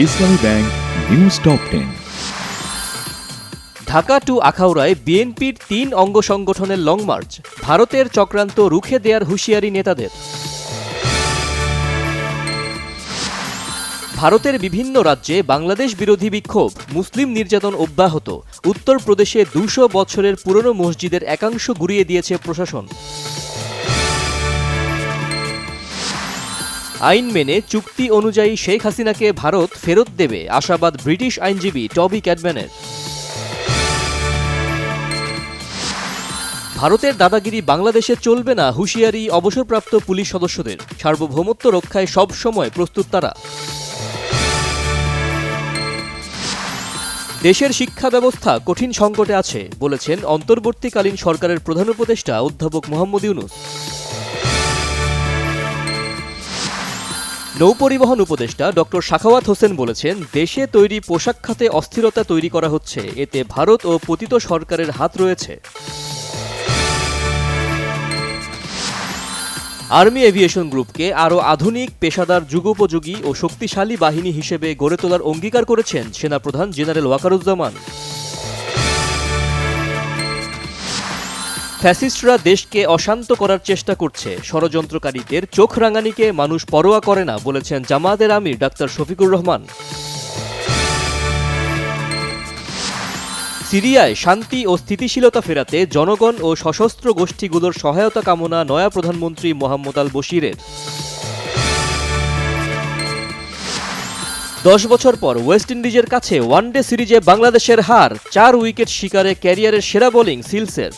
Islami bank news top 10। Dhaka to আখাউড়ায় বিএনপির ৩ অঙ্গ সংগঠনের লং মার্চ, ভারতের চক্রান্ত রুখে দেয়ার হুঁশিয়ারি নেতাদের। ভারতের বিভিন্ন রাজ্যে বাংলাদেশ বিরোধী বিক্ষোভ, মুসলিম নির্যাতন অব্যাহত। উত্তরপ্রদেশে ২০০ বছরের পুরনো মসজিদের একাংশ গুঁড়িয়ে দিয়েছে প্রশাসন। আইন মেনে চুক্তি অনুযায়ী শেখ হাসিনাকে ভারত ফেরত দেবে আশাবাদ ব্রিটিশ আইনজীবী টবি ক্যাডম্যানের। ভারতের দাদাগিরি বাংলাদেশে চলবে না, হুঁশিয়ারি অবসরপ্রাপ্ত পুলিশ সদস্যদের। সার্বভৌমত্ব রক্ষায় সব সময় প্রস্তুত তারা। দেশের শিক্ষা ব্যবস্থা কঠিন সংকটে আছে বলেছেন অন্তর্বর্তীকালীন সরকারের প্রধান উপদেষ্টা অধ্যাপক মোহাম্মদ ইউনূস। নৌপরিবহন উপদেষ্টা ডক্টর সাখাওয়াত হোসেন বলেছেন, দেশে তৈরি পোশাক খাতে অস্থিরতা তৈরি করা হচ্ছে, এতে ভারত ও পতিত সরকারের হাত রয়েছে। আর্মি এভিয়েশন গ্রুপকে আরও আধুনিক, পেশাদার, যুগোপযোগী ও শক্তিশালী বাহিনী হিসেবে গড়ে তোলার অঙ্গীকার করেছেন সেনাপ্রধান জেনারেল ওয়াকারুজ্জামান। ফ্যাসিস্টরা দেশকে অশান্ত করার চেষ্টা করছে, ষড়যন্ত্রকারীদের চোখ রাঙানিকে মানুষ পরোয়া করে না বলেছেন জামায়াতের আমির ডাক্তার শফিকুর রহমান। সিরিয়ায় শান্তি ও স্থিতিশীলতা ফেরাতে জনগণ ও সশস্ত্র গোষ্ঠীগুলোর সহায়তা কামনা নয়া প্রধানমন্ত্রী মোহাম্মদ আল বশিরের। 10 বছর পর ওয়েস্ট ইন্ডিজের কাছে ওয়ানডে সিরিজে বাংলাদেশের হার, 4 উইকেট শিকারে ক্যারিয়ারের সেরা বোলিং সিলসের।